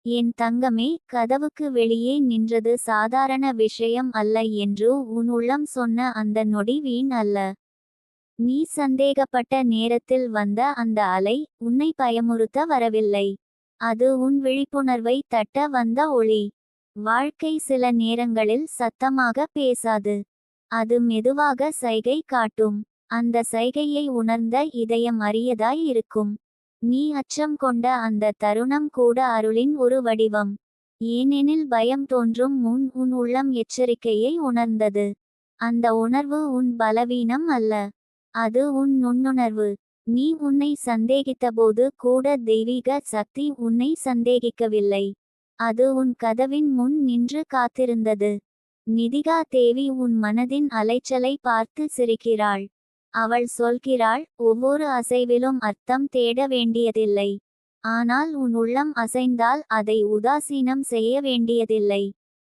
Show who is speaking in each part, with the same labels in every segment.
Speaker 1: என் தங்கமே, கதவுக்கு வெளியே நின்றது சாதாரண விஷயம் அல்ல என்று உன் உள்ளம் சொன்ன அந்த நொடி வீண் அல்ல. நீ சந்தேகப்பட்ட நேரத்தில் வந்த அந்த அலை உன்னை பயமுறுத்த வரவில்லை. அது உன் விழிப்புணர்வை தட்ட வந்த ஒளி. வாழ்க்கை சில நேரங்களில் சத்தமாக பேசாது. அது மெதுவாக சைகை காட்டும். அந்த சைகையை உணர்ந்த இதயம் அறியதாய் இருக்கும். நீ அச்சம் கொண்ட அந்த தருணம் கூட அருளின் ஒரு வடிவம். ஏனெனில் பயம் தோன்றும் முன் உன் உள்ளம் எச்சரிக்கையை உணர்ந்தது. அந்த உணர்வு உன் பலவீனம் அல்ல, அது உன் நுண்ணுணர்வு. நீ உன்னை சந்தேகித்தபோது கூட தெய்வீக சக்தி உன்னை சந்தேகிக்கவில்லை. அது உன் கதவின் முன் நின்று காத்திருந்தது. நிதிகா தேவி உன் மனதின் அலைச்சலை பார்த்து சிரிக்கிறாள். அவள் சொல்கிறாள், ஒவ்வொரு அசைவிலும் அர்த்தம் தேட வேண்டியதில்லை. ஆனால் உன் உள்ளம் அசைந்தால் அதை உதாசீனம் செய்ய வேண்டியதில்லை.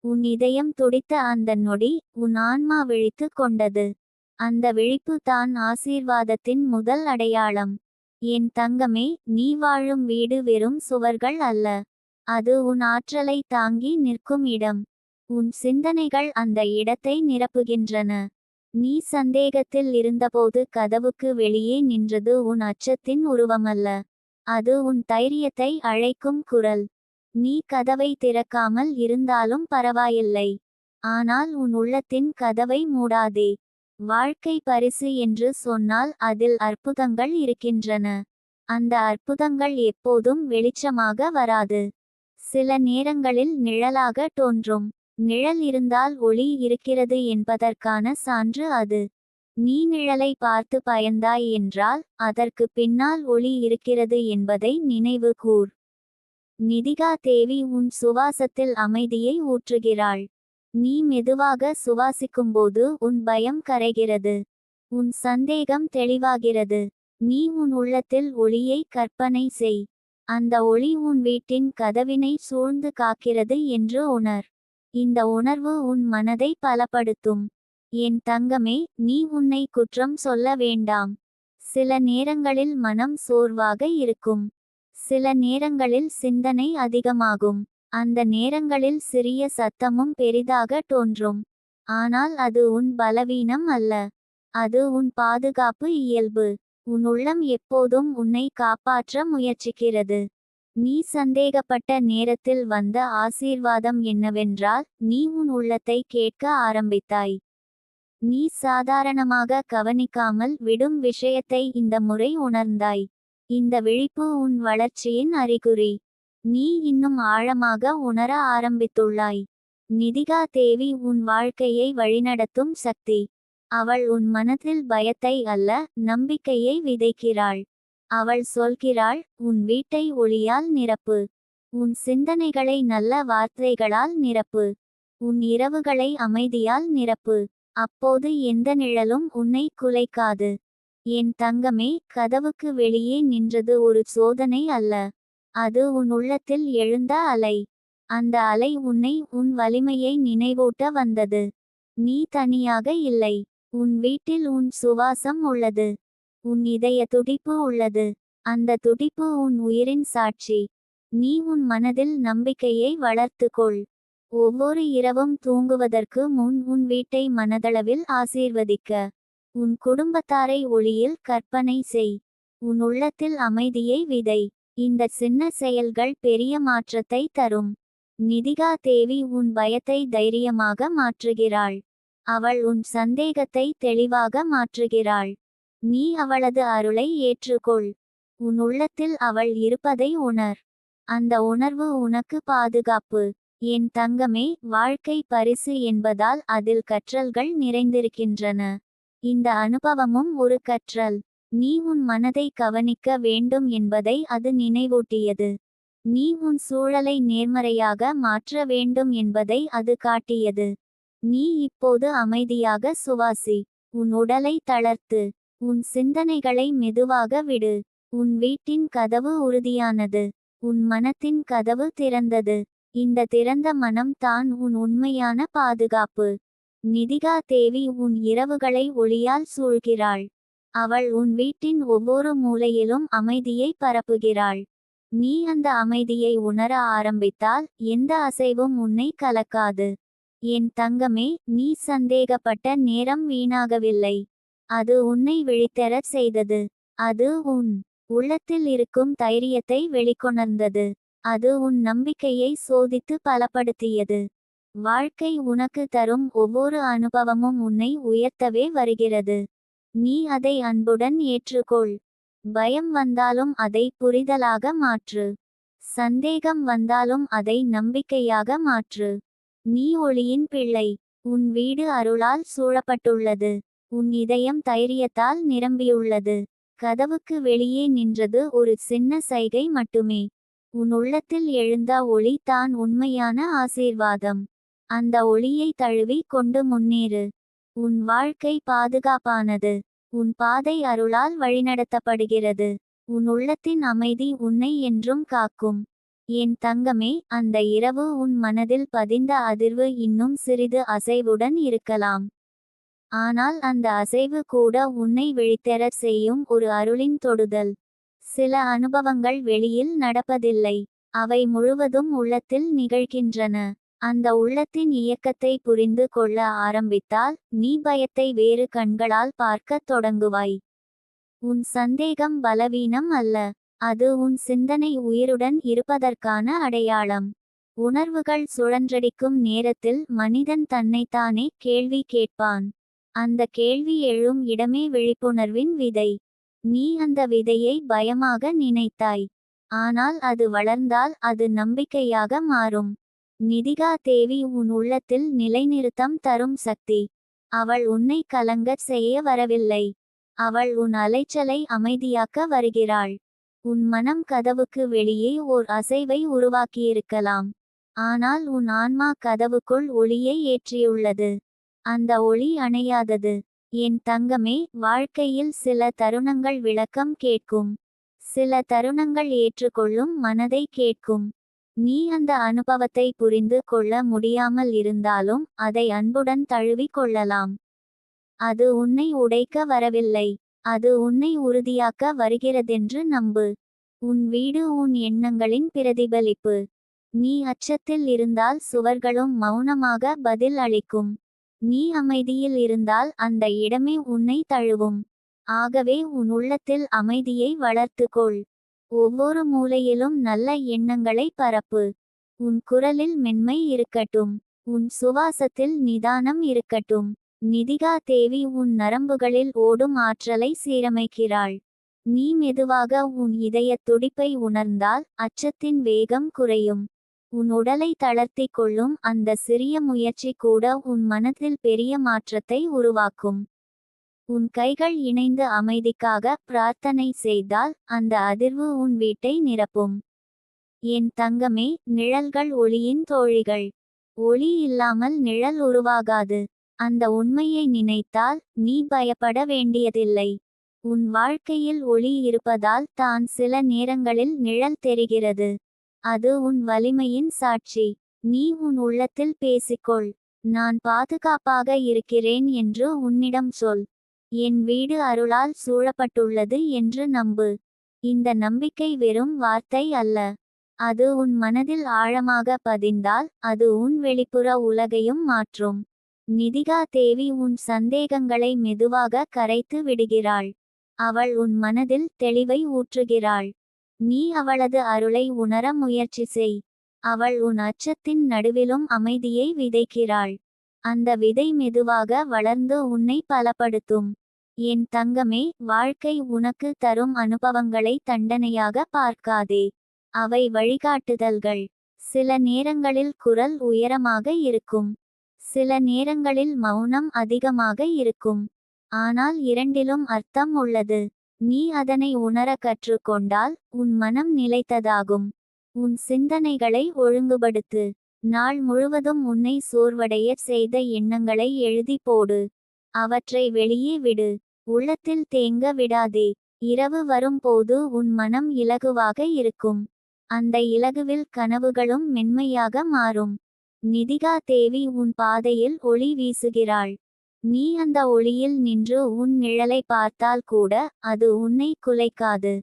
Speaker 1: உன் இதயம் துடித்த அந்த நொடி உன் ஆன்மா விழித்து கொண்டது. அந்த விழிப்பு தான் ஆசீர்வாதத்தின் முதல் அடையாளம். என் தங்கமே, நீ வாழும் வீடு வெறும் சுவர்கள் அல்ல, அது உன் ஆற்றலை தாங்கி நிற்கும் இடம். உன் சிந்தனைகள் அந்த இடத்தை நிரப்புகின்றன. நீ சந்தேகத்தில் இருந்தபோது கதவுக்கு வெளியே நின்றது உன் அச்சத்தின் உருவமல்ல, அது உன் தைரியத்தை அழைக்கும் குரல். நீ கதவை திறக்காமல் இருந்தாலும் பரவாயில்லை, ஆனால் உன் உள்ளத்தின் கதவை மூடாதே. வாழ்க்கை பரிசு என்று சொன்னால் அதில் அற்புதங்கள் இருக்கின்றன. அந்த அற்புதங்கள் எப்போதும் வெளிச்சமாக வராது. சில நேரங்களில் நிழலாக தோன்றும். நிழல் இருந்தால் ஒளி இருக்கிறது என்பதற்கான சான்று அது. நீ நிழலை பார்த்து பயந்தாய் என்றால் அதற்கு பின்னால் ஒளி இருக்கிறது என்பதை நினைவு கூர். நிதிகா தேவி உன் சுவாசத்தில் அமைதியை ஊற்றுகிறாள். நீ மெதுவாக சுவாசிக்கும்போது உன் பயம் கரைகிறது, உன் சந்தேகம் தெளிவாகிறது. நீ உன் உள்ளத்தில் ஒளியை கற்பனை செய். அந்த ஒளி உன் வீட்டின் கதவினை சூழ்ந்து காக்கிறது என்று உணர். இந்த உணர்வு உன் மனதை பலப்படுத்தும். என் தங்கமே, நீ உன்னை குற்றம் சொல்ல வேண்டாம். சில நேரங்களில் மனம் சோர்வாக இருக்கும். சில நேரங்களில் சிந்தனை அதிகமாகும். அந்த நேரங்களில் சிறிய சத்தமும் பெரிதாக தோன்றும். ஆனால் அது உன் பலவீனம் அல்ல, அது உன் பாதுகாப்பு இயல்பு. உன் உள்ளம் எப்போதும் உன்னை காப்பாற்ற முயற்சிக்கிறது. நீ சந்தேகப்பட்ட நேரத்தில் வந்த ஆசீர்வாதம் என்னவென்றால், நீ உன் உள்ளத்தை கேட்க ஆரம்பித்தாய். நீ சாதாரணமாக கவனிக்காமல் விடும் விஷயத்தை இந்த முறை உணர்ந்தாய். இந்த விழிப்பு உன் வளர்ச்சியின் அறிகுறி. நீ இன்னும் ஆழமாக உணர ஆரம்பித்துள்ளாய். நிதிகா தேவி உன் வாழ்க்கையை வழிநடத்தும் சக்தி. அவள் உன் மனதில் பயத்தை அல்ல, நம்பிக்கையை விதைக்கிறாள். அவள் சொல்கிறாள், உன் வீட்டை ஒளியால் நிரப்பு, உன் சிந்தனைகளை நல்ல வார்த்தைகளால் நிரப்பு, உன் இரவுகளை அமைதியால் நிரப்பு. அப்போது எந்த நிழலும் உன்னை குலைக்காது. என் தங்கமே, கதவுக்கு வெளியே நின்றது ஒரு சோதனை அல்ல, அது உன் உள்ளத்தில் எழுந்த அலை. அந்த அலை உன்னை உன் வலிமையை நினைவூட்ட வந்தது. நீ தனியாக இல்லை. உன் வீட்டில் உன் சுவாசம் உள்ளது, உன் இதய துடிப்பு உள்ளது. அந்த துடிப்பு உன் உயிரின் சாட்சி. நீ உன் மனதில் நம்பிக்கையை வளர்த்துக்கொள். ஒவ்வொரு இரவும் தூங்குவதற்கு முன் உன் வீட்டை மனதளவில் ஆசீர்வதிக்க, உன் குடும்பத்தாரை ஒளியில் கற்பனை செய், உன் உள்ளத்தில் அமைதியை விதை. இந்த சின்ன செயல்கள் பெரிய மாற்றத்தை தரும். நிதிகா தேவி உன் பயத்தை தைரியமாக மாற்றுகிறாள். அவள் உன் சந்தேகத்தை தெளிவாக மாற்றுகிறாள். நீ அவளது அருளை ஏற்றுக்கொள். உன் உள்ளத்தில் அவள் இருப்பதை உணர். அந்த உணர்வு உனக்கு பாதுகாப்பு. என் தங்கமே, வாழ்க்கை பரிசு என்பதால் அதில் கற்றல்கள் நிறைந்திருக்கின்றன. இந்த அனுபவமும் ஒரு கற்றல். நீ உன் மனதை கவனிக்க வேண்டும் என்பதை அது நினைவூட்டியது. நீ உன் சூழலை நேர்மறையாக மாற்ற வேண்டும் என்பதை அது காட்டியது. நீ இப்போது அமைதியாக சுவாசி. உன் உடலை தளர்த்து. உன் சிந்தனைகளை மெதுவாக விடு. உன் வீட்டின் கதவு உறுதியானது. உன் மனத்தின் கதவு திறந்தது. இந்த திறந்த மனம் தான் உன் உண்மையான பாதுகாப்பு. நிதிகா தேவி உன் இரவுகளை ஒளியால் சூழ்கிறாள். அவள் உன் வீட்டின் ஒவ்வொரு மூலையிலும் அமைதியை பரப்புகிறாள். நீ அந்த அமைதியை உணர ஆரம்பித்தால் எந்த அசைவும் உன்னை கலக்காது. என் தங்கமே, நீ சந்தேகப்பட்ட நேரம் வீணாகவில்லை. அது உன்னை விழித்தெழச் செய்தது. அது உன் உள்ளத்தில் இருக்கும் தைரியத்தை வெளிக்கொணர்ந்தது. அது உன் நம்பிக்கையை சோதித்து பலப்படுத்தியது. வாழ்க்கை உனக்கு தரும் ஒவ்வொரு அனுபவமும் உன்னை உயர்த்தவே வருகிறது. நீ அதை அன்புடன் ஏற்றுக்கொள். பயம் வந்தாலும் அதை புரிதலாக மாற்று. சந்தேகம் வந்தாலும் அதை நம்பிக்கையாக மாற்று. நீ ஒளியின் பிள்ளை. உன் வீடு அருளால் சூழப்பட்டுள்ளது. உன் இதயம் தைரியத்தால் நிரம்பியுள்ளது. கதவுக்கு வெளியே நின்றது ஒரு சின்ன சைகை மட்டுமே. உன் உள்ளத்தில் எழுந்த ஒளி தான் உண்மையான ஆசீர்வாதம். அந்த ஒளியை தழுவி கொண்டு முன்னேறு. உன் வாழ்க்கை பாதுகாப்பானது. உன் பாதை அருளால் வழிநடத்தப்படுகிறது. உன் உள்ளத்தின் அமைதி உன்னை என்றும் காக்கும். என் தங்கமே, அந்த இரவு உன் மனதில் பதிந்த அதிர்வு இன்னும் சிறிது அசைவுடன் இருக்கலாம். ஆனால் அந்த அசைவு கூட உன்னை விழித்தெழச் செய்யும் ஒரு அருளின் தொடுதல். சில அனுபவங்கள் வெளியில் நடப்பதில்லை. அவை முழுவதும் உள்ளத்தில் நிகழ்கின்றன. அந்த உள்ளத்தின் இயக்கத்தை புரிந்து கொள்ள ஆரம்பித்தால் நீ பயத்தை வேறு கண்களால் பார்க்கத் தொடங்குவாய். உன் சந்தேகம் பலவீனம் அல்ல. அது உன் சிந்தனை உயிருடன் இருப்பதற்கான அடையாளம். உணர்வுகள் சுழன்றடிக்கும் நேரத்தில் மனிதன் தன்னைத்தானே கேள்வி கேட்பான். அந்த கேள்வி எழும் இடமே விழிப்புணர்வின் விதை. நீ அந்த விதையை பயமாக நினைத்தாய். ஆனால் அது வளர்ந்தால் அது நம்பிக்கையாக மாறும். நிதிகா தேவி உன் உள்ளத்தில் நிலைநிறுத்தம் தரும் சக்தி. அவள் உன்னை கலங்கச் செய்ய வரவில்லை. அவள் உன் அலைச்சலை அமைதியாக்க வருகிறாள். உன் மனம் கதவுக்கு வெளியே ஓர் அசைவை உருவாக்கியிருக்கலாம். ஆனால் உன் ஆன்மா கதவுக்குள் ஒளியை ஏற்றியுள்ளது. அந்த ஒளி அணையாதது. என் தங்கமே, வாழ்க்கையில் சில தருணங்கள் விளக்கம் கேட்கும். சில தருணங்கள் ஏற்றுக்கொள்ளும் மனதை கேட்கும். நீ அந்த அனுபவத்தை புரிந்து கொள்ள முடியாமல் இருந்தாலும் அதை அன்புடன் தழுவி கொள்ளலாம். அது உன்னை உடைக்க வரவில்லை. அது உன்னை உறுதியாக்க வருகிறதென்று நம்பு. உன் வீடு உன் எண்ணங்களின் பிரதிபலிப்பு. நீ அச்சத்தில் இருந்தால் சுவர்களும் மௌனமாக பதில் அளிக்கும். நீ அமைதியில் இருந்தால் அந்த இடமே உன்னை தழுவும். ஆகவே உன் உள்ளத்தில் அமைதியை வளர்த்துக்கொள். ஒவ்வொரு மூலையிலும் நல்ல எண்ணங்களை பரப்பு. உன் குரலில் மென்மை இருக்கட்டும். உன் சுவாசத்தில் நிதானம் இருக்கட்டும். நிதிகா தேவி உன் நரம்புகளில் ஓடும் ஆற்றலை சீரமைக்கிறாள். நீ மெதுவாக உன் இதயத் துடிப்பை உணர்ந்தால் அச்சத்தின் வேகம் குறையும். உன் உடலை தளர்த்தி கொள்ளும் அந்த சிறிய முயற்சி கூட உன் மனதில் பெரிய மாற்றத்தை உருவாக்கும். உன் கைகள் இணைந்து அமைதிக்காக பிரார்த்தனை செய்தால் அந்த அதிர்வு உன் வீட்டை நிரப்பும். என் தங்கமே, நிழல்கள் ஒளியின் தோழிகள். ஒளி இல்லாமல் நிழல் உருவாகாது. அந்த உண்மையை நினைத்தால் நீ பயப்பட வேண்டியதில்லை. உன் வாழ்க்கையில் ஒளி இருப்பதால் தான் சில நேரங்களில் நிழல் தெரிகிறது. அது உன் வலிமையின் சாட்சி. நீ உன் உள்ளத்தில் பேசிக்கொள். நான் பாதுகாப்பாக இருக்கிறேன் என்று உன்னிடம் சொல். என் வீடு அருளால் சூழப்பட்டுள்ளது என்று நம்பு. இந்த நம்பிக்கை வெறும் வார்த்தை அல்ல. அது உன் மனதில் ஆழமாக பதிந்தால் அது உன் வெளிப்புற உலகையும் மாற்றும். நிதிகா தேவி உன் சந்தேகங்களை மெதுவாக கரைத்து விடுகிறாள். அவள் உன் மனதில் தெளிவை ஊற்றுகிறாள். நீ அவளது அருளை உணர முயற்சி செய். அவள் உன் அச்சத்தின் நடுவிலும் அமைதியை விதைக்கிறாள். அந்த விதை மெதுவாக வளர்ந்து உன்னை பலப்படுத்தும். என் தங்கமே, வாழ்க்கை உனக்கு தரும் அனுபவங்களை தண்டனையாக பார்க்காதே. அவை வழிகாட்டுதல்கள். சில நேரங்களில் குரல் உயரமாக இருக்கும். சில நேரங்களில் மௌனம் அதிகமாக இருக்கும். ஆனால் இரண்டிலும் அர்த்தம் உள்ளது. நீ அதனை உணர கற்றுக்கொண்டால் உன் மனம் நிலைத்ததாகும். உன் சிந்தனைகளை ஒழுங்குபடுத்து. நாள் முழுவதும் உன்னை சோர்வடைய செய்த எண்ணங்களை எழுதி போடு. அவற்றை வெளியே விடு. உள்ளத்தில் தேங்க விடாதே. இரவு வரும்போது உன் மனம் இலகுவாக இருக்கும். அந்த இலகுவில் கனவுகளும் மென்மையாக மாறும். நிதிகா தேவி உன் பாதையில் ஒளி வீசுகிறாள். நீ அந்த ஒளியில் நின்று உன் நிழலை பார்த்தால் கூட அது உன்னை குலைக்காது.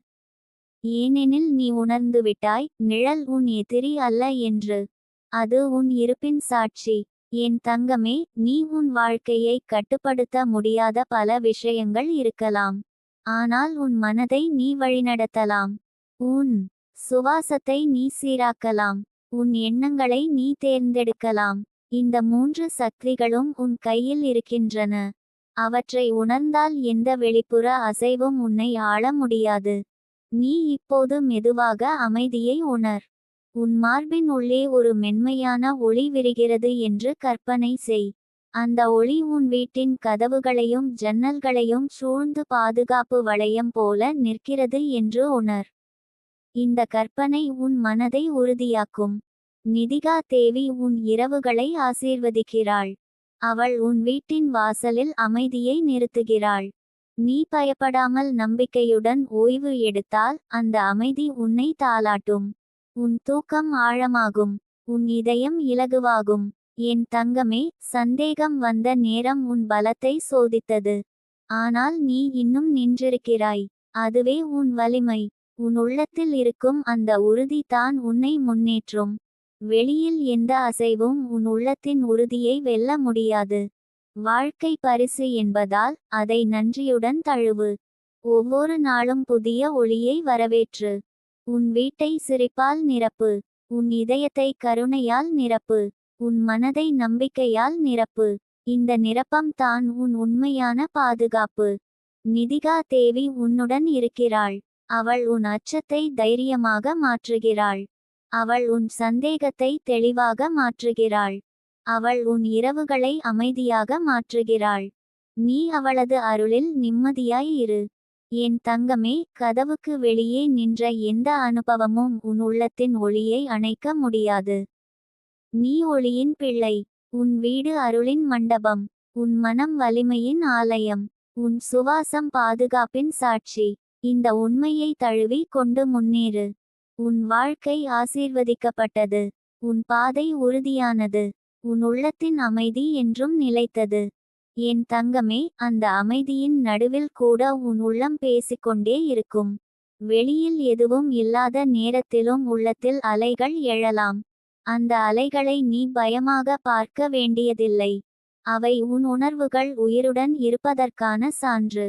Speaker 1: ஏனெனில் நீ உணர்ந்துவிட்டாய், நிழல் உன் எதிரி அல்ல என்று. அது உன் இருப்பின் சாட்சி. என் தங்கமே, நீ உன் வாழ்க்கையை கட்டுப்படுத்த முடியாத பல விஷயங்கள் இருக்கலாம். ஆனால் உன் மனதை நீ வழிநடத்தலாம். உன் சுவாசத்தை நீ சீராக்கலாம். உன் எண்ணங்களை நீ தேர்ந்தெடுக்கலாம். இந்த 3 சக்திகளும் உன் கையில் இருக்கின்றன. அவற்றை உணர்ந்தால் எந்த வெளிப்புற அசைவும் உன்னை ஆள முடியாது. நீ இப்போது மெதுவாக அமைதியை உணர். உன் மார்பின் உள்ளே ஒரு மென்மையான ஒளி விரிகிறது என்று கற்பனை செய். அந்த ஒளி உன் வீட்டின் கதவுகளையும் ஜன்னல்களையும் சூழ்ந்து பாதுகாப்பு வளையம் போல நிற்கிறது என்று உணர். இந்த கற்பனை உன் மனதை உறுதியாக்கும். நிதிகா தேவி உன் இரவுகளை ஆசீர்வதிக்கிறாள். அவள் உன் வீட்டின் வாசலில் அமைதியை நிறுத்துகிறாள். நீ பயப்படாமல் நம்பிக்கையுடன் ஓய்வு எடுத்தால் அந்த அமைதி உன்னை தாலாட்டும். உன் தூக்கம் ஆழமாகும். உன் இதயம் இலகுவாகும். என் தங்கமே, சந்தேகம் வந்த நேரம் உன் பலத்தை சோதித்தது. ஆனால் நீ இன்னும் நின்றிருக்கிறாய். அதுவே உன் வலிமை. உன் உள்ளத்தில் இருக்கும் அந்த உறுதி தான் உன்னை முன்னேற்றும். வெளியில் எந்த அசைவும் உன் உள்ளத்தின் உறுதியை வெல்ல முடியாது. வாழ்க்கை பரிசு என்பதால் அதை நன்றியுடன் தழுவு. ஒவ்வொரு நாளும் புதிய ஒளியை வரவேற்று. உன் வீட்டை சிரிப்பால் நிரப்பு. உன் இதயத்தை கருணையால் நிரப்பு. உன் மனதை நம்பிக்கையால் நிரப்பு. இந்த நிரப்பம் தான் உன் உண்மையான பாதுகாப்பு. நிதிகா தேவி உன்னுடன் இருக்கிறாள். அவள் உன் அச்சத்தை தைரியமாக மாற்றுகிறாள். அவள் உன் சந்தேகத்தை தெளிவாக மாற்றுகிறாள். அவள் உன் இரவுகளை அமைதியாக மாற்றுகிறாள். நீ அவளது அருளில் நிம்மதியாய் இரு. என் தங்கமே, கதவுக்கு வெளியே நின்ற எந்த அனுபவமும் உன் உள்ளத்தின் ஒளியை அணைக்க முடியாது. நீ ஒளியின் பிள்ளை. உன் வீடு அருளின் மண்டபம். உன் மனம் வலிமையின் ஆலயம். உன் சுவாசம் பாதுகாப்பின் சாட்சி. இந்த உண்மையை தழுவி கொண்டு முன்னேறு. உன் வாழ்க்கை ஆசீர்வதிக்கப்பட்டது. உன் பாதை உறுதியானது. உன் உள்ளத்தின் அமைதி என்றும் நிலைத்தது. என் தங்கமே, அந்த அமைதியின் நடுவில் கூட உன் உள்ளம் பேசிக்கொண்டே இருக்கும். வெளியில் எதுவும் இல்லாத நேரத்திலும் உள்ளத்தில் அலைகள் எழலாம். அந்த அலைகளை நீ பயமாக பார்க்க வேண்டியதில்லை. அவை உன் உணர்வுகள் உயிருடன் இருப்பதற்கான சான்று.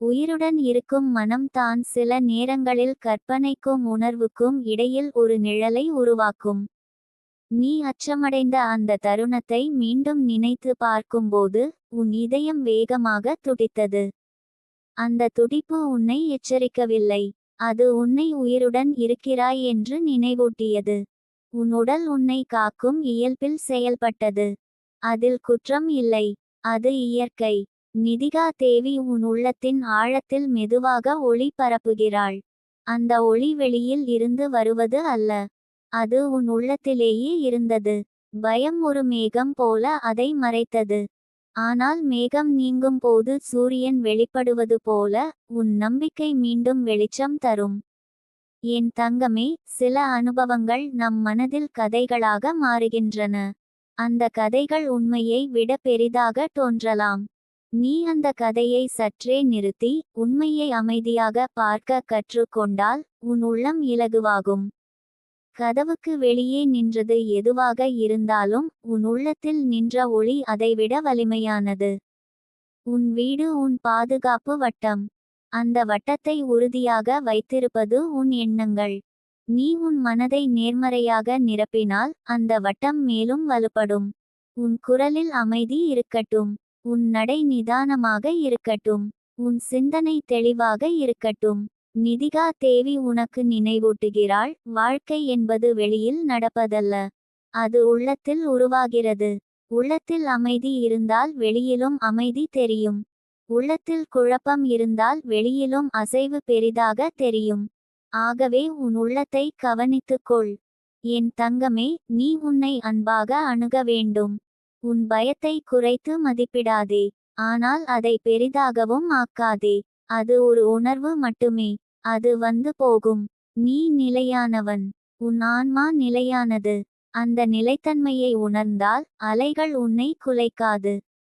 Speaker 1: உயிருடன் இருக்கும் மனம் தான் சில நேரங்களில் கற்பனைக்கும் உணர்வுக்கும் இடையில் ஒரு நிழலை உருவாக்கும். நீ அச்சமடைந்த அந்த தருணத்தை மீண்டும் நினைத்து பார்க்கும்போது உன் இதயம் வேகமாக துடித்தது. அந்த துடிப்பு உன்னை எச்சரிக்கவில்லை. அது உன்னை உயிருடன் இருக்கிறாய் என்று நினைவூட்டியது. உன் உடல் உன்னை காக்கும் இயல்பில் செயல்பட்டது. அதில் குற்றம் இல்லை. அது இயற்கை. நிதிகா தேவி உன் உள்ளத்தின் ஆழத்தில் மெதுவாக ஒளி பரப்புகிறாள். அந்த ஒளி வெளியில் இருந்து வருவது அல்ல. அது உன் உள்ளத்திலேயே இருந்தது. பயம் ஒரு மேகம் போல அதை மறைத்தது. ஆனால் மேகம் நீங்கும் போது சூரியன் வெளிப்படுவது போல உன் நம்பிக்கை மீண்டும் வெளிச்சம் தரும். என் தங்கமே, சில அனுபவங்கள் நம் மனதில் கதைகளாக மாறுகின்றன. அந்த கதைகள் உண்மையை விட பெரிதாக தோன்றலாம். நீ அந்த கதையை சற்றே நிறுத்தி உண்மையை அமைதியாக பார்க்க கற்றுக்கொண்டால் உன் உள்ளம் இலகுவாகும். கதவுக்கு வெளியே நின்றது எதுவாக இருந்தாலும் உன் உள்ளத்தில் நின்ற ஒளி அதைவிட வலிமையானது. உன் வீடு உன் பாதுகாப்பு வட்டம். அந்த வட்டத்தை உறுதியாக வைத்திருப்பது உன் எண்ணங்கள். நீ உன் மனதை நேர்மறையாக நிரப்பினால் அந்த வட்டம் மேலும் வலுப்படும். உன் குரலில் அமைதி இருக்கட்டும். உன் நடை நிதானமாக இருக்கட்டும். உன் சிந்தனை தெளிவாக இருக்கட்டும். நிதிகா தேவி உனக்கு நினைவூட்டுகிறாள், வாழ்க்கை என்பது வெளியில் நடப்பதல்ல. அது உள்ளத்தில் உருவாகிறது. உள்ளத்தில் அமைதி இருந்தால் வெளியிலும் அமைதி தெரியும். உள்ளத்தில் குழப்பம் இருந்தால் வெளியிலும் அசைவு பெரிதாக தெரியும். ஆகவே உன் உள்ளத்தை கவனித்துக்கொள். என் தங்கமே, நீ உன்னை அன்பாக அணுக வேண்டும். உன் பயத்தை குறைத்து மதிப்பிடாதே. ஆனால் அதை பெரிதாகவும் ஆக்காதே. அது ஒரு உணர்வு மட்டுமே. அது வந்து போகும். நீ நிலையானவன். உன் ஆன்மா நிலையானது. அந்த நிலைத்தன்மையை உணர்ந்தால் அலைகள் உன்னை குலைக்காது.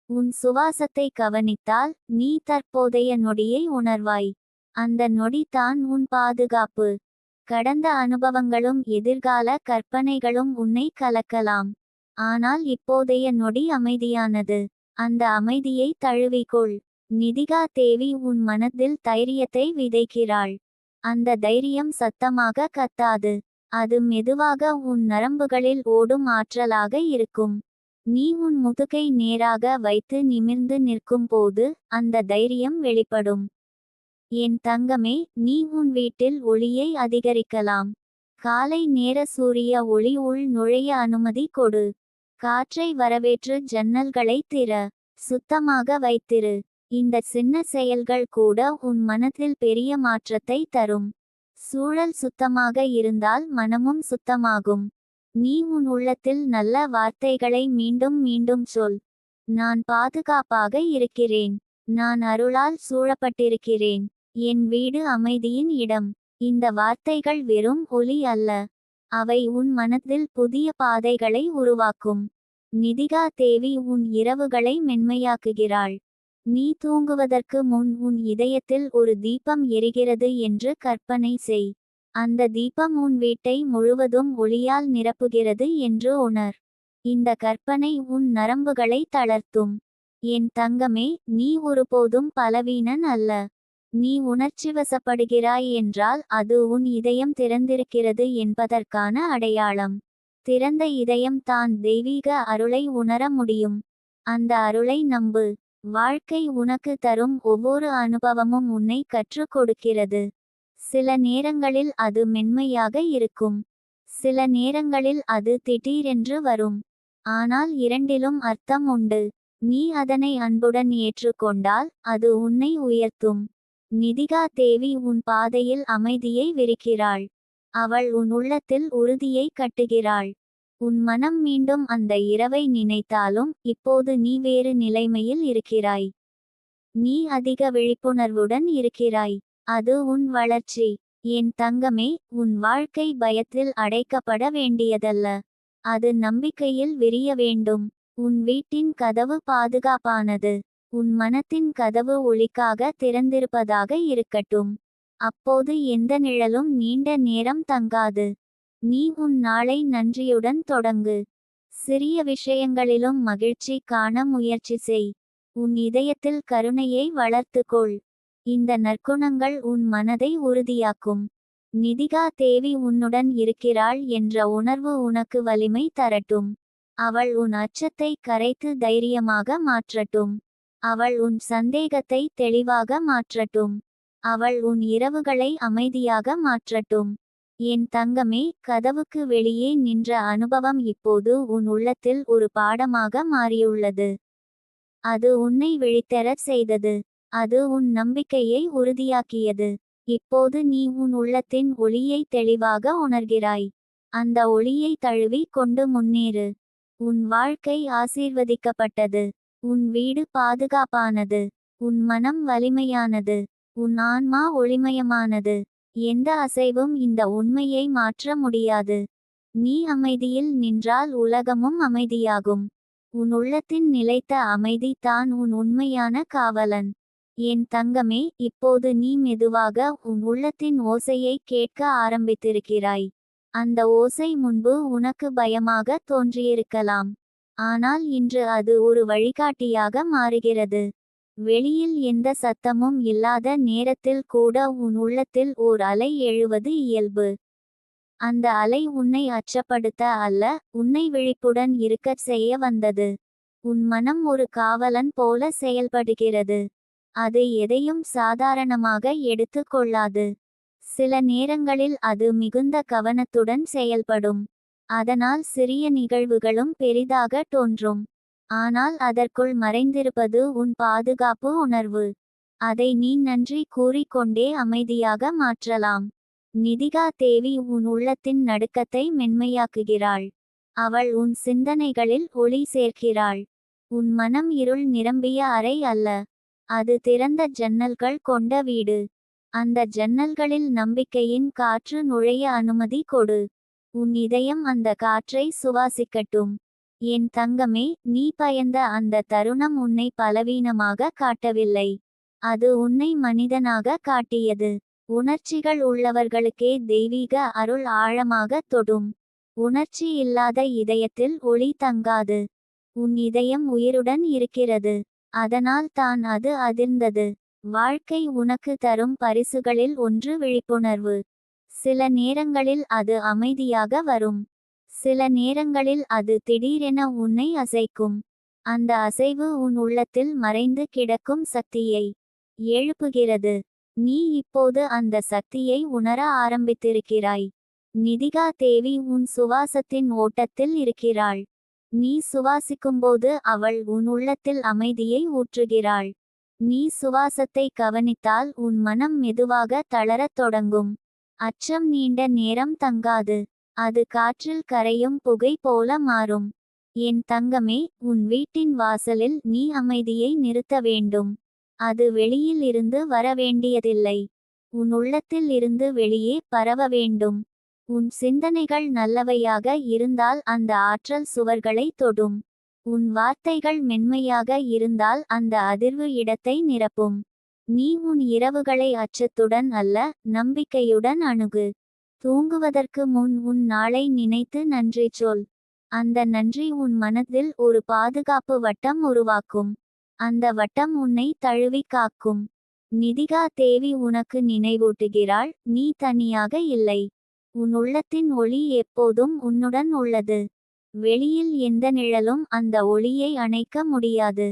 Speaker 1: உன் சுவாசத்தை கவனித்தால் நீ தற்போதைய நொடியை உணர்வாய். அந்த நொடி தான் உன் பாதுகாப்பு. கடந்த அனுபவங்களும் எதிர்கால கற்பனைகளும் உன்னை கலக்கலாம். ஆனால் இப்போதைய நொடி அமைதியானது. அந்த அமைதியை தழுவிக்கொள். நிதிகா தேவி உன் மனதில் தைரியத்தை விதைக்கிறாள். அந்த தைரியம் சத்தமாக கத்தாது. அது மெதுவாக உன் நரம்புகளில் ஓடும் ஆற்றலாக இருக்கும். நீ உன் முதுகை நேராக வைத்து நிமிர்ந்து நிற்கும் போது அந்த தைரியம் வெளிப்படும். என் தங்கமே, நீ உன் வீட்டில் ஒளியை அதிகரிக்கலாம். காலை நேர சூரிய ஒளி உள் நுழைய அனுமதி கொடு. காற்றை வரவேற்று ஜன்னல்களை திற. சுத்தமாக வைத்திரு. இந்த சின்ன செயல்கள் கூட உன் மனதில் பெரிய மாற்றத்தை தரும். சூழல் சுத்தமாக இருந்தால் மனமும் சுத்தமாகும். நீ உன் உள்ளத்தில் நல்ல வார்த்தைகளை மீண்டும் மீண்டும் சொல். நான் பாதுகாப்பாக இருக்கிறேன். நான் அருளால் சூழப்பட்டிருக்கிறேன். என் வீடு அமைதியின் இடம். இந்த வார்த்தைகள் வெறும் ஒலி அல்ல. அவை உன் மனதில் புதிய பாதைகளை உருவாக்கும். நிதிகா தேவி உன் இரவுகளை மென்மையாக்குகிறாள். நீ தூங்குவதற்கு முன் உன் இதயத்தில் ஒரு தீபம் எரிகிறது என்று கற்பனை செய். அந்த தீபம் உன் வீட்டை முழுவதும் ஒளியால் நிரப்புகிறது என்று உணர். இந்த கற்பனை உன் நரம்புகளை தளர்த்தும். என் தங்கமே, நீ ஒருபோதும் பலவீனன் அல்ல. நீ உணர்ச்சிவசப்படுகிறாய் என்றால் அது உன் இதயம் திறந்திருக்கிறது என்பதற்கான அடையாளம். திறந்த இதயம் தான் தெய்வீக அருளை உணர முடியும். அந்த அருளை நம்பு. வாழ்க்கை உனக்கு தரும் ஒவ்வொரு அனுபவமும் உன்னை கற்றுக் கொடுக்கிறது. சில நேரங்களில் அது மென்மையாக இருக்கும். சில நேரங்களில் அது திடீரென்று வரும். ஆனால் இரண்டிலும் அர்த்தம் உண்டு. நீ அதனை அன்புடன் ஏற்றுக்கொண்டால் அது உன்னை உயர்த்தும். நிதிகா தேவி உன் பாதையில் அமைதியை விரிக்கிறாள். அவள் உன் உள்ளத்தில் உறுதியை கட்டுகிறாள். உன் மனம் மீண்டும் அந்த இரவை நினைத்தாலும் இப்போது நீ வேறு நிலைமையில் இருக்கிறாய். நீ அதிக விழிப்புணர்வுடன் இருக்கிறாய். அது உன் வளர்ச்சி. என் தங்கமே, உன் வாழ்க்கை பயத்தில் அடைக்கப்பட வேண்டியதல்ல. அது நம்பிக்கையில் விரிய வேண்டும். உன் வீட்டின் கதவு பாதுகாப்பானது. உன் மனத்தின் கதவு ஒளிக்காக திறந்திருப்பதாக இருக்கட்டும். அப்போது எந்த நிழலும் நீண்ட நேரம் தங்காது. நீ உன் நாளை நன்றியுடன் தொடங்கு. சிறிய விஷயங்களிலும் மகிழ்ச்சி காண முயற்சி செய். உன் இதயத்தில் கருணையை வளர்த்துக்கொள். இந்த நற்குணங்கள் உன் மனதை உறுதியாக்கும். நிதிகா தேவி உன்னுடன் இருக்கிறாள் என்ற உணர்வு உனக்கு வலிமை தரட்டும். அவள் உன் அச்சத்தை கரைத்து தைரியமாக மாற்றட்டும். அவள் உன் சந்தேகத்தை தெளிவாக மாற்றட்டும். அவள் உன் இரவுகளை அமைதியாக மாற்றட்டும். என் தங்கமே, கதவுக்கு வெளியே நின்ற அனுபவம் இப்போது உன் உள்ளத்தில் ஒரு பாடமாக மாறியுள்ளது. அது உன்னை விழித்தெழச் செய்தது. அது உன் நம்பிக்கையை உறுதியாக்கியது. இப்போது நீ உன் உள்ளத்தின் ஒளியை தெளிவாக உணர்கிறாய். அந்த ஒளியை தழுவி கொண்டு முன்னேறு. உன் வாழ்க்கை ஆசீர்வதிக்கப்பட்டது. உன் வீடு பாதுகாப்பானது. உன் மனம் வலிமையானது. உன் ஆன்மா ஒளிமயமானது. எந்த அசைவும் இந்த உண்மையை மாற்ற முடியாது. நீ அமைதியில் நின்றால் உலகமும் அமைதியாகும். உன் உள்ளத்தின் நிலைத்த அமைதி தான் உன் உண்மையான காவலன். என் தங்கமே, இப்போது நீ மெதுவாக உன் உள்ளத்தின் ஓசையை கேட்க ஆரம்பித்திருக்கிறாய். அந்த ஓசை முன்பு உனக்கு பயமாக தோன்றியிருக்கலாம். ஆனால் இன்று அது ஒரு வழிகாட்டியாக மாறுகிறது. வெளியில் எந்த சத்தமும் இல்லாத நேரத்தில் கூட உன் உள்ளத்தில் ஓர் அலை எழுவது இயல்பு. அந்த அலை உன்னை அச்சப்படுத்த அல்ல, உன்னை விழிப்புடன் இருக்கச் செய்ய வந்தது. உன் மனம் ஒரு காவலன் போல செயல்படுகிறது. அது எதையும் சாதாரணமாக எடுத்து கொள்ளாது. சில நேரங்களில் அது மிகுந்த கவனத்துடன் செயல்படும். அதனால் சிறிய நிகழ்வுகளும் பெரிதாக தோன்றும். ஆனால் அதற்குள் மறைந்திருப்பது உன் பாதுகாப்பு உணர்வு. அதை நீ நன்றி கூறிக்கொண்டே அமைதியாக மாற்றலாம். நிதிகா தேவி உன் உள்ளத்தின் நடுக்கத்தை மென்மையாக்குகிறாள். அவள் உன் சிந்தனைகளில் ஒளி சேர்க்கிறாள். உன் மனம் இருள் நிரம்பிய அறை அல்ல. அது திறந்த ஜன்னல்கள் கொண்ட வீடு. அந்த ஜன்னல்களில் நம்பிக்கையின் காற்று நுழைய அனுமதி கொடு. உன் இதயம் அந்த காற்றை சுவாசிக்கட்டும். என் தங்கமே, நீ பயந்த அந்த தருணம் உன்னை பலவீனமாக காட்டவில்லை. அது உன்னை மனிதனாக காட்டியது. உணர்ச்சிகள் உள்ளவர்களுக்கே தெய்வீக அருள் ஆழமாக தொடும். உணர்ச்சி இல்லாத இதயத்தில் ஒளி தங்காது. உன் இதயம் உயிருடன் இருக்கிறது. அதனால் தான் அது அதிர்ந்தது. வாழ்க்கை உனக்கு தரும் பரிசுகளில் ஒன்று விழிப்புணர்வு. சில நேரங்களில் அது அமைதியாக வரும். சில நேரங்களில் அது திடீரென உன்னை அசைக்கும். அந்த அசைவு உன் உள்ளத்தில் மறைந்து கிடக்கும் சக்தியை எழுப்புகிறது. நீ இப்போது அந்த சக்தியை உணர ஆரம்பித்திருக்கிறாய். நிதிகா தேவி உன் சுவாசத்தின் ஓட்டத்தில் இருக்கிறாள். நீ சுவாசிக்கும்போது அவள் உன் உள்ளத்தில் அமைதியை ஊற்றுகிறாள். நீ சுவாசத்தை கவனித்தால் உன் மனம் மெதுவாக தளரத் தொடங்கும். அச்சம் நீண்ட நேரம் தங்காது. அது காற்றில் கரையும் புகை போல மாறும். என் தங்கமே, உன் வீட்டின் வாசலில் நீ அமைதியை நிறுத்த வேண்டும். அது வெளியில் இருந்து வர வேண்டியதில்லை. உன் உள்ளத்தில் இருந்து வெளியே பரவ வேண்டும். உன் சிந்தனைகள் நல்லவையாக இருந்தால் அந்த ஆற்றல் சுவர்களை தொடும். உன் வார்த்தைகள் மென்மையாக இருந்தால் அந்த அதிர்வு இடத்தை நிரப்பும். நீ உன் இரவுகளை அச்சத்துடன் அல்ல, நம்பிக்கையுடன் அணுகு. தூங்குவதற்கு முன் உன் நாளை நினைத்து நன்றி சொல். அந்த நன்றி உன் மனதில் ஒரு பாதுகாப்பு வட்டம் உருவாக்கும். அந்த வட்டம் உன்னை தழுவி காக்கும். நிதிகா தேவி உனக்கு நினைவூட்டுகிறாள், நீ தனியாக இல்லை. உன் உள்ளத்தின் ஒளி எப்போதும் உன்னுடன் உள்ளது. வெளியில் எந்த நிழலும் அந்த ஒளியை அணைக்க முடியாது.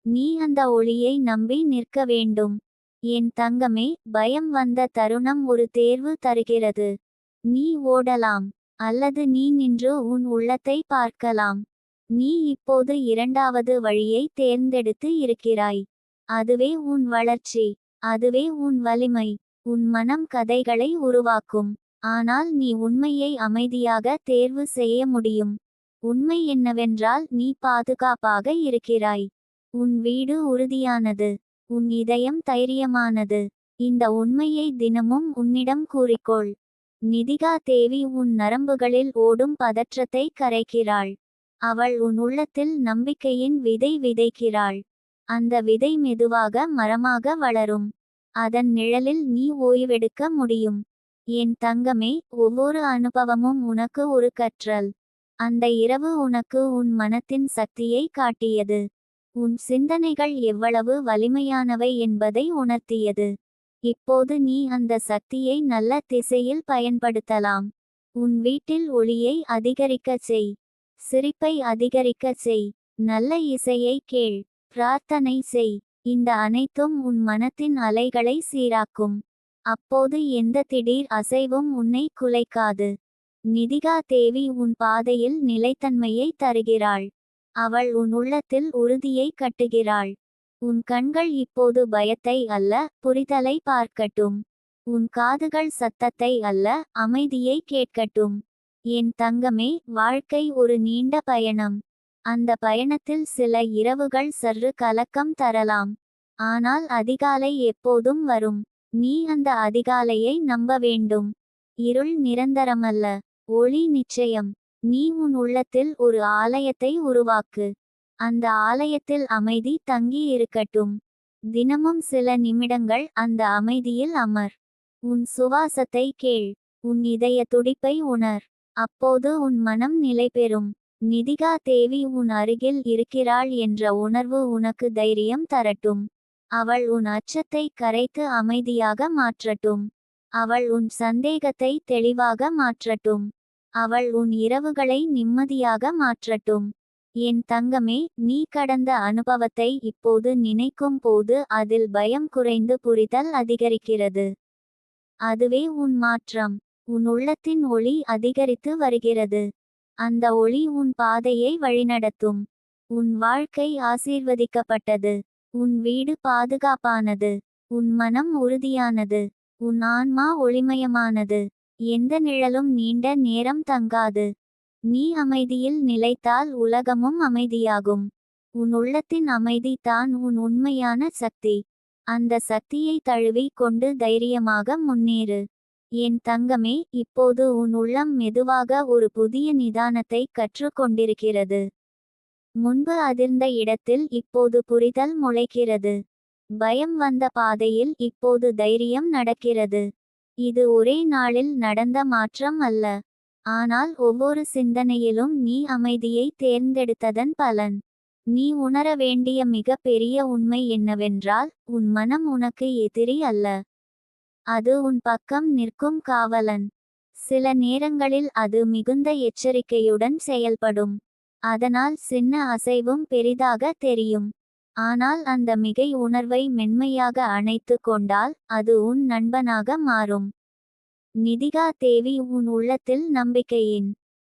Speaker 1: நீ அந்த ஒளியை நம்பி நிற்க வேண்டும். என் தங்கமே, பயம் வந்த தருணம் ஒரு தேர்வு தருகிறது. நீ ஓடலாம். அல்லது நீ நின்று உன் உள்ளத்தை பார்க்கலாம். நீ இப்போது இரண்டாவது வழியை தேர்ந்தெடுத்து இருக்கிறாய். அதுவே உன் வளர்ச்சி. அதுவே உன் வலிமை. உன் மனம் கதைகளை உருவாக்கும். ஆனால் நீ உண்மையை அமைதியாக தேர்வு செய்ய முடியும். உண்மை என்னவென்றால் நீ பாதுகாப்பாக இருக்கிறாய். உன் வீடு உறுதியானது. உன் இதயம் தைரியமானது. இந்த உண்மையை தினமும் உன்னிடம் கூறிக்கொள். நிதிகா தேவி உன் நரம்புகளில் ஓடும் பதற்றத்தை கரைக்கிறாள். அவள் உன் உள்ளத்தில் நம்பிக்கையின் விதை விதைக்கிறாள். அந்த விதை மெதுவாக மரமாக வளரும். அதன் நிழலில் நீ ஓய்வெடுக்க முடியும். என் தங்கமே, ஒவ்வொரு அனுபவமும் உனக்கு ஒரு கற்றல். அந்த இரவு உனக்கு உன் மனத்தின் சக்தியை காட்டியது. உன் சிந்தனைகள் எவ்வளவு வலிமையானவை என்பதை உணர்த்தியது. இப்போது நீ அந்த சக்தியை நல்ல திசையில் பயன்படுத்தலாம். உன் வீட்டில் ஒளியை அதிகரிக்கச் செய். சிரிப்பை அதிகரிக்கச் செய். நல்ல இசையை கேள். பிரார்த்தனை செய். இந்த அனைத்தும் உன் மனத்தின் அலைகளை சீராக்கும். அப்போது எந்த திடீர் அசைவும் உன்னை குலைக்காது. நிதிகா தேவி உன் பாதையில் நிலைத்தன்மையை தருகிறாள். அவள் உன் உள்ளத்தில் உறுதியை கட்டுகிறாள். உன் கண்கள் இப்போது பயத்தை அல்ல, புரிதலை பார்க்கட்டும். உன் காதுகள் சத்தத்தை அல்ல, அமைதியை கேட்கட்டும். என் தங்கமே, வாழ்க்கை ஒரு நீண்ட பயணம். அந்த பயணத்தில் சில இரவுகள் சற்று கலக்கம் தரலாம். ஆனால் அதிகாலை எப்போதும் வரும். நீ அந்த அதிகாலையை நம்ப வேண்டும். இருள் நிரந்தரமல்ல, ஒளி நிச்சயம். நீ உன் உள்ளத்தில் ஒரு ஆலயத்தை உருவாக்கு. அந்த ஆலயத்தில் அமைதி தங்கி இருக்கட்டும். தினமும் சில நிமிடங்கள் அந்த அமைதியில் அமர். உன் சுவாசத்தை கேள். உன் இதய துடிப்பை உணர். அப்போது உன் மனம் நிலைபெறும். நிதிகா தேவி உன் அருகில் இருக்கிறாள் என்ற உணர்வு உனக்கு தைரியம் தரட்டும். அவள் உன் அச்சத்தை கரைத்து அமைதியாக மாற்றட்டும். அவள் உன் சந்தேகத்தை தெளிவாக மாற்றட்டும். அவள் உன் இரவுகளை நிம்மதியாக மாற்றட்டும். என் தங்கமே, நீ கடந்த அனுபவத்தை இப்போது நினைக்கும் போது அதில் பயம் குறைந்து புரிதல் அதிகரிக்கிறது. அதுவே உன் மாற்றம். உன் உள்ளத்தின் ஒளி அதிகரித்து வருகிறது. அந்த ஒளி உன் பாதையை வழிநடத்தும். உன் வாழ்க்கை ஆசீர்வதிக்கப்பட்டது. உன் வீடு பாதுகாப்பானது. உன் மனம் உறுதியானது. உன் ஆன்மா ஒளிமயமானது. எந்த நிழலும் நீண்ட நேரம் தங்காது. நீ அமைதியில் நிலைத்தால் உலகமும் அமைதியாகும். உன் உள்ளத்தின் அமைதி தான் உன் உண்மையான சக்தி. அந்த சக்தியை தழுவி கொண்டு தைரியமாக முன்னேறு. என் தங்கமே, இப்போது உன் உள்ளம் மெதுவாக ஒரு புதிய நிதானத்தை கற்றுக்கொண்டிருக்கிறது. முன்பு அதிர்ந்த இடத்தில் இப்போது புரிதல் முளைக்கிறது. பயம் வந்த பாதையில் இப்போது தைரியம் நடக்கிறது. இது ஒரே நாளில் நடந்த மாற்றம் அல்ல. ஆனால் ஒவ்வொரு சிந்தனையிலும் நீ அமைதியை தேர்ந்தெடுத்ததன் பலன். நீ உணர வேண்டிய மிக பெரிய உண்மை என்னவென்றால், உன் மனம் உனக்கு எதிரி அல்ல. அது உன் பக்கம் நிற்கும் காவலன். சில நேரங்களில் அது மிகுந்த எச்சரிக்கையுடன் செயல்படும். அதனால் சின்ன அசைவும் பெரிதாக தெரியும். ஆனால் அந்த மிகை உணர்வை மென்மையாக அணைத்து கொண்டால் அது உன் நண்பனாக மாறும். நிதிகா தேவி உன் உள்ளத்தில் நம்பிக்கையின்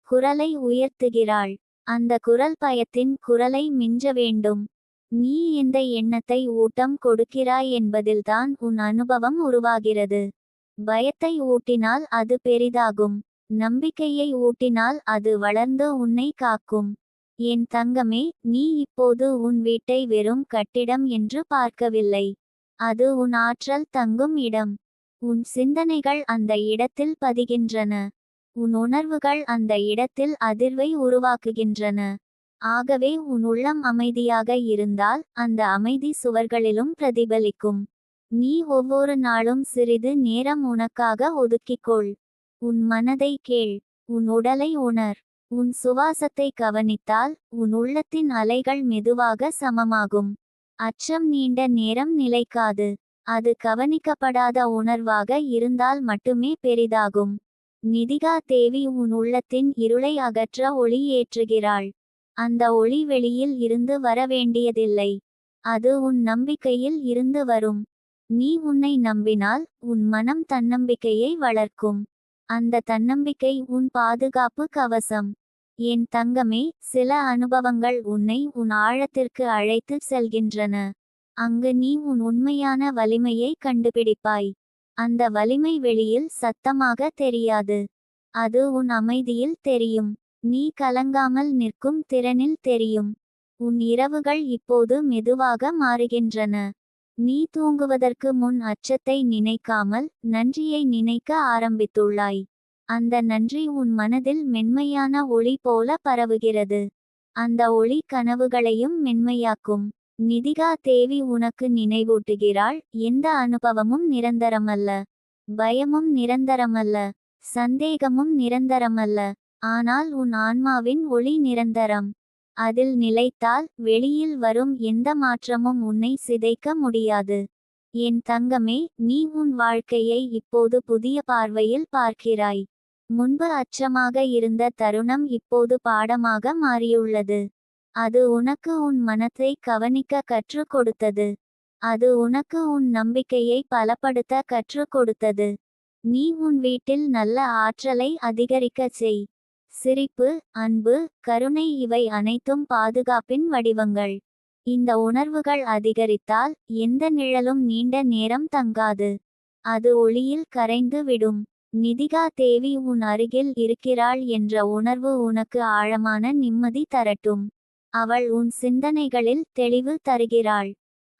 Speaker 1: குரலை உயர்த்துகிறாள். அந்த குரல் பயத்தின் குரலை மிஞ்ச வேண்டும். நீ எந்த எண்ணத்தை ஊட்டம் கொடுக்கிறாய் என்பதில்தான் உன் அனுபவம் உருவாகிறது. பயத்தை ஊட்டினால் அது பெரிதாகும். நம்பிக்கையை ஊட்டினால் அது வளர்ந்து உன்னை காக்கும். என் தங்கமே, நீ இப்போது உன் வீட்டை வெறும் கட்டிடம் என்று பார்க்கவில்லை. அது உன் ஆற்றல் தங்கும் இடம். உன் சிந்தனைகள் அந்த இடத்தில் பதிகின்றன. உன் உணர்வுகள் அந்த இடத்தில் அதிர்வை உருவாக்குகின்றன. ஆகவே உன் உள்ளம் அமைதியாக இருந்தால் அந்த அமைதி சுவர்களிலும் பிரதிபலிக்கும். நீ ஒவ்வொரு நாளும் சிறிது நேரம் உனக்காக ஒதுக்கிக்கொள். உன் மனதை கேள். உன் உடலை உணர். உன் சுவாசத்தை கவனித்தால் உன் உள்ளத்தின் அலைகள் மெதுவாக சமமாகும். அச்சம் நீண்ட நேரம் நிலைக்காது. அது கவனிக்கப்படாத உணர்வாக இருந்தால் மட்டுமே பெரிதாகும். நிதிகா தேவி உன் உள்ளத்தின் இருளை அகற்ற ஒளி ஏற்றுகிறாள். அந்த ஒளி வெளியில் இருந்து வர வேண்டியதில்லை. அது உன் நம்பிக்கையில் இருந்து வரும். நீ உன்னை நம்பினால் உன் மனம் தன்னம்பிக்கையை வளர்க்கும். அந்த தன்னம்பிக்கை உன் பாதுகாப்பு கவசம். என் தங்கமே, சில அனுபவங்கள் உன்னை உன் ஆழத்திற்கு அழைத்து செல்கின்றன. அங்கு நீ உன் உண்மையான வலிமையை கண்டுபிடிப்பாய். அந்த வலிமை வெளியில் சத்தமாக தெரியாது. அது உன் அமைதியில் தெரியும். நீ கலங்காமல் நிற்கும் திறனில் தெரியும். உன் இரவுகள் இப்போது மெதுவாக மாறுகின்றன. நீ தூங்குவதற்கு முன் அச்சத்தை நினைக்காமல் நன்றியை நினைக்க ஆரம்பித்துள்ளாய். அந்த நன்றி உன் மனதில் மென்மையான ஒளி போல பரவுகிறது. அந்த ஒளி கனவுகளையும் மென்மையாக்கும். நிதிகா தேவி உனக்கு நினைவூட்டுகிறாள், எந்த அனுபவமும் நிரந்தரமல்ல. பயமும் நிரந்தரமல்ல. சந்தேகமும் நிரந்தரமல்ல. ஆனால் உன் ஆன்மாவின் ஒளி நிரந்தரம். அதில் நிலைத்தால் வெளியில் வரும் எந்த மாற்றமும் உன்னை சிதைக்க முடியாது. என் தங்கமே, நீ உன் வாழ்க்கையை இப்போது புதிய பார்வையில் பார்க்கிறாய். முன்பு அச்சமாக இருந்த தருணம் இப்போது பாடமாக மாறியுள்ளது. அது உனக்கு உன் மனத்தை கவனிக்க கற்றுக் கொடுத்தது. அது உனக்கு உன் நம்பிக்கையை பலப்படுத்த கற்றுக் கொடுத்தது. நீ உன் வீட்டில் நல்ல ஆற்றலை அதிகரிக்கச் செய். சிரிப்பு, அன்பு, கருணை இவை அனைத்தும் பாதுகாப்பின் வடிவங்கள். இந்த உணர்வுகள் அதிகரித்தால் எந்த நிழலும் நீண்ட நேரம் தங்காது. அது ஒளியில் கரைந்து விடும். நிதிகா தேவி உன் அருகில் இருக்கிறாள் என்ற உணர்வு உனக்கு ஆழமான நிம்மதி தரட்டும். அவள் உன் சிந்தனைகளில் தெளிவு தருகிறாள்.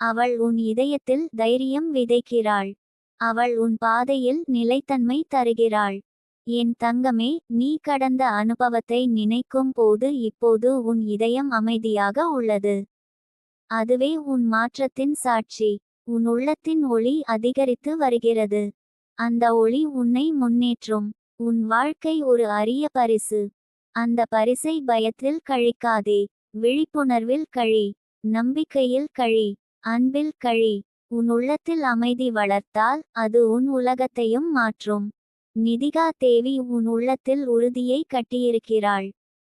Speaker 1: அவள் உன் இதயத்தில் தைரியம் விதைக்கிறாள். அவள் உன் பாதையில் நிலைத்தன்மை தருகிறாள். என் தங்கமே, நீ கடந்த அனுபவத்தை நினைக்கும் போது இப்போது உன் இதயம் அமைதியாக உள்ளது. அதுவே உன் மாற்றத்தின் சாட்சி. உன் உள்ளத்தின் ஒளி அதிகரித்து வருகிறது. அந்த ஒளி உன்னை முன்னேற்றும். உன் வாழ்க்கை ஒரு அரிய பரிசு. அந்த பரிசை பயத்தில் கழிக்காதே. விழிப்புணர்வில் கழி. நம்பிக்கையில் கழி. அன்பில் கழி. உன் உள்ளத்தில் அமைதி வளர்த்தால் அது உன் உலகத்தையும் மாற்றும். நிதிகா தேவி உன் உள்ளத்தில் உறுதியை கட்டியிருக்கிறாள்.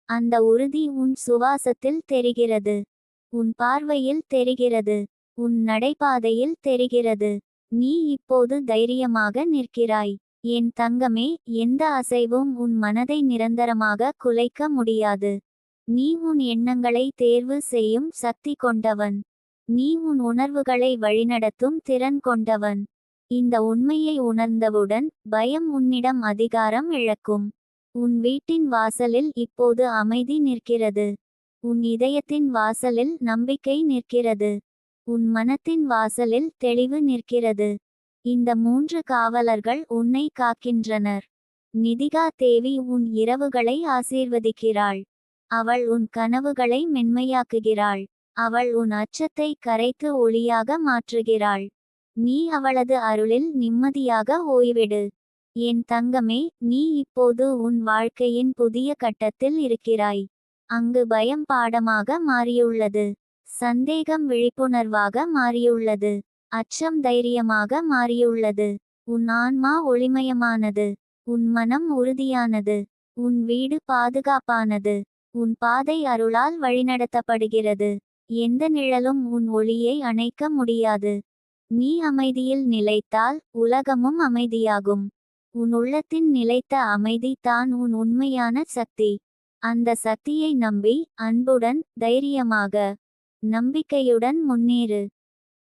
Speaker 1: அந்த உறுதி உன் சுவாசத்தில் தெரிகிறது. உன் பார்வையில் தெரிகிறது. உன் நடைபாதையில் தெரிகிறது. நீ இப்போது தைரியமாக நிற்கிறாய். என் தங்கமே, எந்த அசைவும் உன் மனதை நிரந்தரமாக குலைக்க முடியாது. நீ உன் எண்ணங்களை தேர்வு செய்யும் சக்தி கொண்டவன். நீ உன் உணர்வுகளை வழிநடத்தும் திறன் கொண்டவன். இந்த உண்மையை உணர்ந்தவுடன் பயம் உன்னிடம் அதிகாரம் இழக்கும். உன் வீட்டின் வாசலில் இப்போது அமைதி நிற்கிறது. உன் இதயத்தின் வாசலில் நம்பிக்கை நிற்கிறது. உன் மனத்தின் வாசலில் தெளிவு நிற்கிறது. இந்த 3 காவலர்கள் உன்னை காக்கின்றனர். நிதிகா தேவி உன் இரவுகளை ஆசீர்வதிக்கிறாள். அவள் உன் கனவுகளை மென்மையாக்குகிறாள். அவள் உன் அச்சத்தை கரைத்து ஒளியாக மாற்றுகிறாள். நீ அவளது அருளில் நிம்மதியாக ஓய்விடு. என் தங்கமே, நீ இப்போது உன் வாழ்க்கையின் புதிய கட்டத்தில் இருக்கிறாய். அங்கு பயம் பாடமாக மாறியுள்ளது. சந்தேகம் விழிப்புணர்வாக மாறியுள்ளது. அச்சம் தைரியமாக மாறியுள்ளது. உன் ஆன்மா ஒளிமயமானது. உன் மனம் உறுதியானது. உன் வீடு பாதுகாப்பானது. உன் பாதை அருளால் வழிநடத்தப்படுகிறது. எந்த நிழலும் உன் ஒளியை அணைக்க முடியாது. நீ அமைதியில் நிலைத்தால் உலகமும் அமைதியாகும். உன் உள்ளத்தின் நிலைத்த அமைதி தான் உன் உண்மையான சக்தி. அந்த சக்தியை நம்பி அன்புடன் தைரியமாக நம்பிக்கையுடன் முன்னேறு.